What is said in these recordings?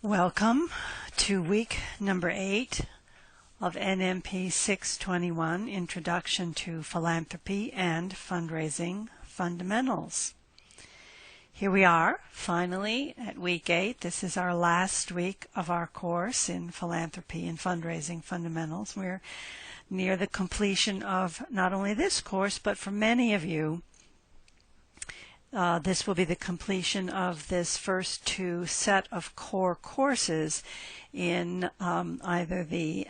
Welcome to week number 8 of NMP 621, Introduction to Philanthropy and Fundraising Fundamentals. Here we are, finally, at week 8. This is our last week of our course in Philanthropy and Fundraising Fundamentals. We're near the completion of not only this course, but for many of you, this will be the completion of this first two set of core courses in either the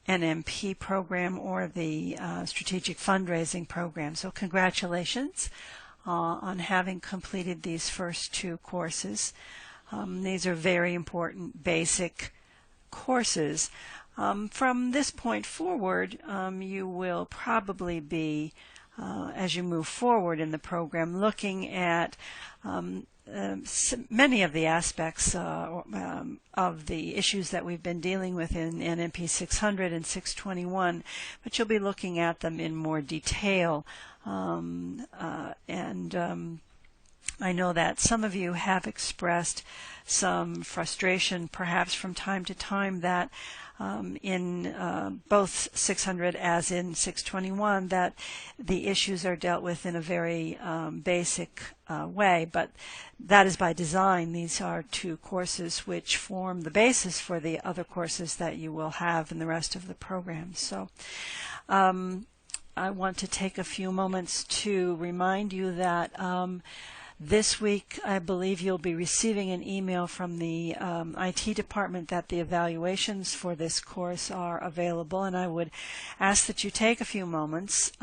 NMP program or the Strategic Fundraising program. So congratulations on having completed these first two courses. These are very important basic courses. From this point forward, you will probably be as you move forward in the program, looking at many of the aspects of the issues that we've been dealing with in NMP 600 and 621, but you'll be looking at them in more detail. I know that some of you have expressed some frustration, perhaps from time to time, that in both 600 as in 621, that the issues are dealt with in a very basic way, but that is by design. These are two courses which form the basis for the other courses that you will have in the rest of the program. So I want to take a few moments to remind you that this week, I believe you'll be receiving an email from the IT department that the evaluations for this course are available, and I would ask that you take a few moments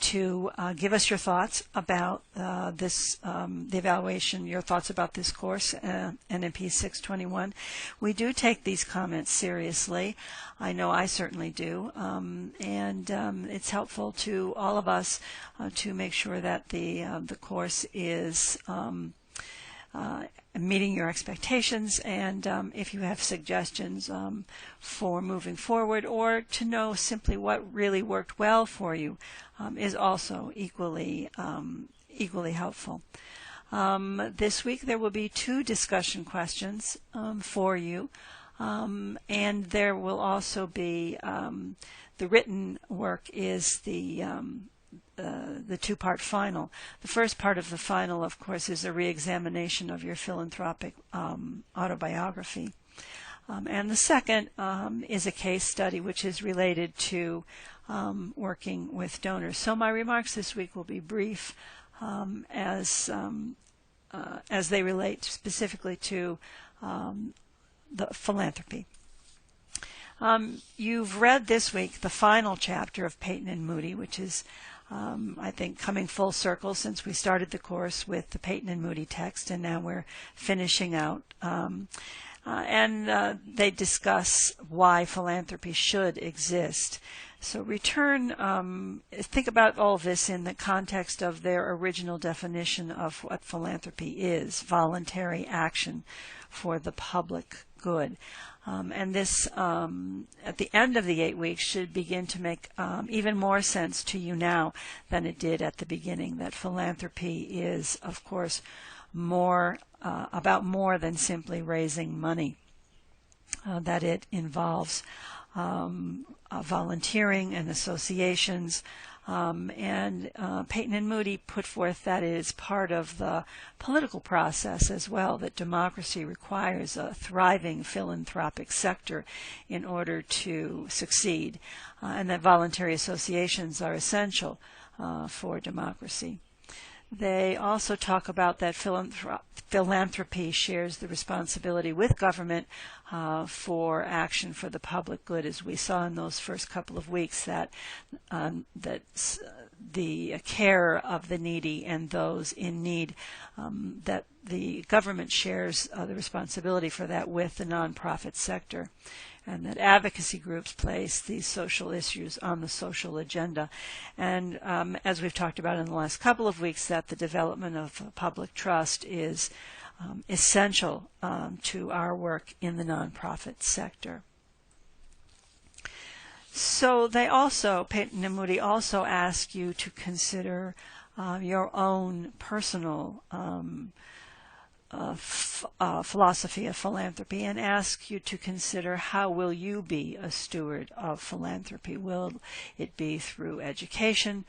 to give us your thoughts about the evaluation, your thoughts about this course, NMP 621. We do take these comments seriously. I know I certainly do, and it's helpful to all of us to make sure that the course is meeting your expectations, and if you have suggestions for moving forward, or to know simply what really worked well for you, is also equally helpful. This week there will be 2 discussion questions for you, and there will also be the written work is the 2-part final. The first part of the final, of course, is a re-examination of your philanthropic autobiography. And the second is a case study which is related to working with donors. So my remarks this week will be brief as they relate specifically to the philanthropy. You've read this week the final chapter of Peyton and Moody, which is I think coming full circle since we started the course with the Peyton and Moody text, and now we're finishing out. They discuss why philanthropy should exist. So think about all this in the context of their original definition of what philanthropy is: voluntary action for the public good. And this, at the end of the 8 weeks, should begin to make even more sense to you now than it did at the beginning, that philanthropy is, of course, about more than simply raising money, that it involves volunteering and associations, and Peyton and Moody put forth that it is part of the political process as well, that democracy requires a thriving philanthropic sector in order to succeed, and that voluntary associations are essential for democracy. They also talk about that philanthropy shares the responsibility with government for action for the public good, as we saw in those first couple of weeks, that the care of the needy and those in need, that the government shares the responsibility for that with the nonprofit sector, and that advocacy groups place these social issues on the social agenda. And as we've talked about in the last couple of weeks, that the development of public trust is essential to our work in the nonprofit sector. So Peyton and Moody also ask you to consider your own personal philosophy of philanthropy and ask you to consider how will you be a steward of philanthropy. Will it be through education,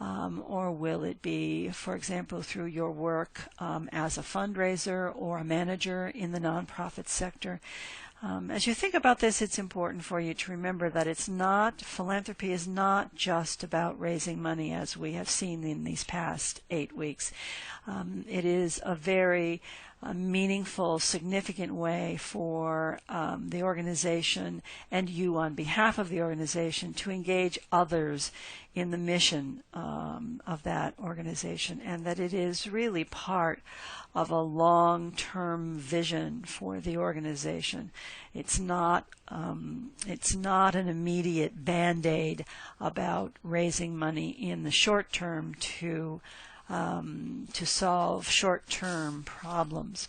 or will it be, for example, through your work as a fundraiser or a manager in the nonprofit sector? As you think about this, it's important for you to remember that philanthropy is not just about raising money as we have seen in these past 8 weeks. It is a very meaningful, significant way for the organization and you on behalf of the organization to engage others in the mission of that organization, and that it is really part of a long-term vision for the organization. It's not an immediate band-aid about raising money in the short term to solve short-term problems.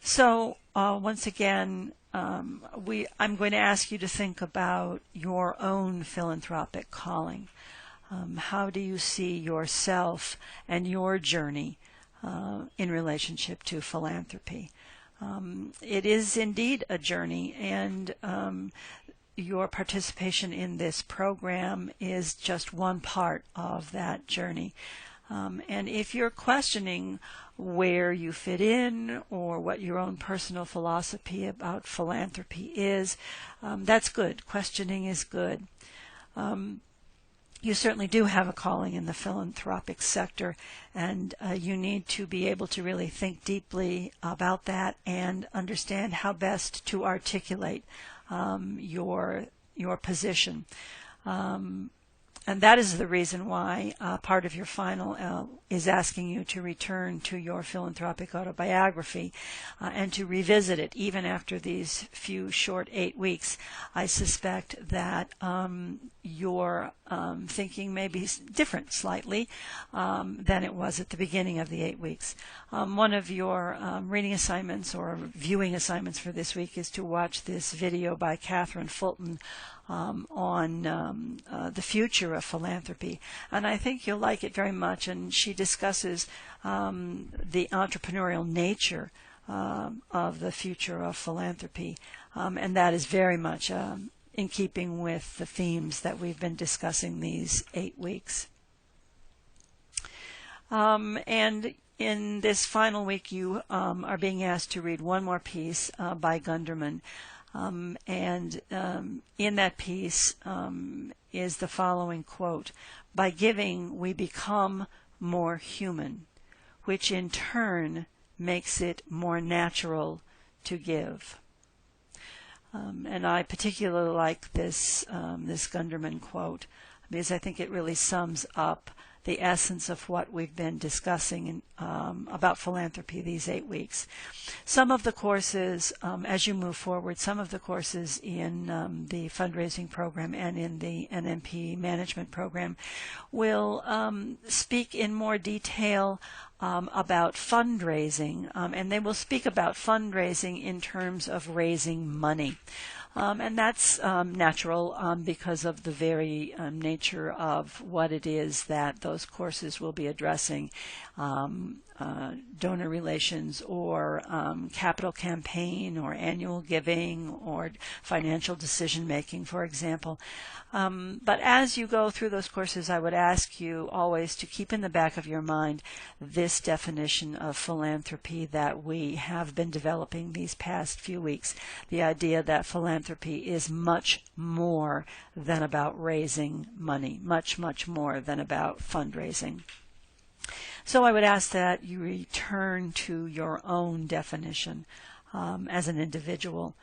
So once again, I'm going to ask you to think about your own philanthropic calling. How do you see yourself and your journey in relationship to philanthropy? It is indeed a journey, and your participation in this program is just one part of that journey. And if you're questioning where you fit in or what your own personal philosophy about philanthropy is, that's good. Questioning is good. You certainly do have a calling in the philanthropic sector, and you need to be able to really think deeply about that and understand how best to articulate your position. And that is the reason why part of your final is asking you to return to your philanthropic autobiography and to revisit it even after these few short 8 weeks. I suspect that your thinking may be different slightly than it was at the beginning of the 8 weeks. One of your reading assignments or viewing assignments for this week is to watch this video by Catherine Fulton on the future of philanthropy, and I think you'll like it very much. And she discusses the entrepreneurial nature of the future of philanthropy, and that is very much in keeping with the themes that we've been discussing these 8 weeks. And in this final week, you are being asked to read one more piece by Gunderman. And in that piece is the following quote: "By giving, we become more human, which in turn makes it more natural to give." And I particularly like this Gunderman quote because I think it really sums up the essence of what we've been discussing about philanthropy these 8 weeks. Some of the courses, as you move forward, some of the courses in the fundraising program and in the NMP management program will speak in more detail about fundraising, and they will speak about fundraising in terms of raising money. And that's natural because of the very nature of what it is that those courses will be addressing, donor relations or capital campaign or annual giving or financial decision making, for example. But as you go through those courses, I would ask you always to keep in the back of your mind this definition of philanthropy that we have been developing these past few weeks, the idea that philanthropy is much more than about raising money, much, much more than about fundraising. So I would ask that you return to your own definition as an individual.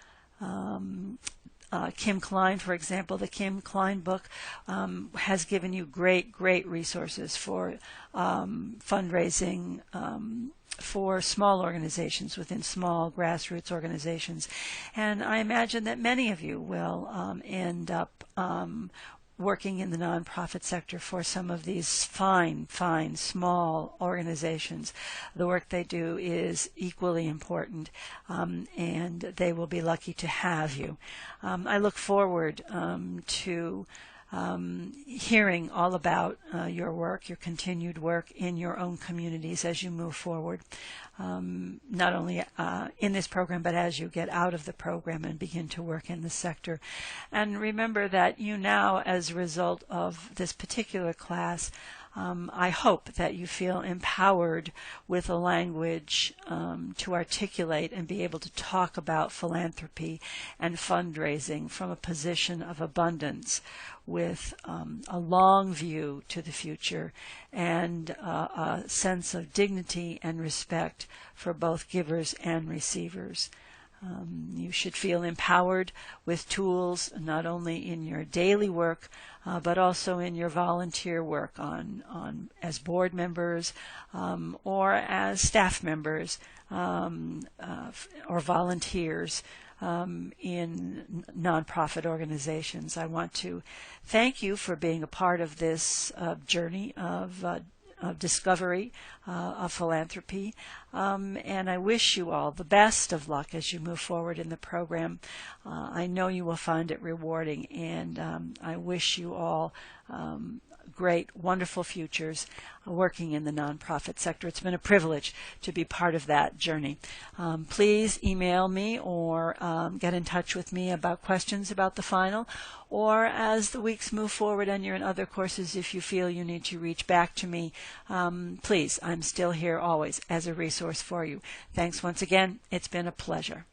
Kim Klein, for example, the Kim Klein book has given you great resources for fundraising for small organizations within small grassroots organizations. And I imagine that many of you will end up working in the nonprofit sector for some of these fine, small organizations. The work they do is equally important, and they will be lucky to have you. I look forward to hearing all about your work, your continued work in your own communities as you move forward, not only in this program, but as you get out of the program and begin to work in the sector. And remember that you now, as a result of this particular class, I hope that you feel empowered with a language to articulate and be able to talk about philanthropy and fundraising from a position of abundance with a long view to the future and a sense of dignity and respect for both givers and receivers. You should feel empowered with tools not only in your daily work but also in your volunteer work as board members or as staff members or volunteers in nonprofit organizations. I want to thank you for being a part of this journey of discovery of philanthropy, and I wish you all the best of luck as you move forward in the program. I know you will find it rewarding, and I wish you all great, wonderful futures working in the nonprofit sector. It's been a privilege to be part of that journey. Please email me or get in touch with me about questions about the final, or as the weeks move forward and you're in other courses, if you feel you need to reach back to me, please, I'm still here always as a resource for you. Thanks once again. It's been a pleasure.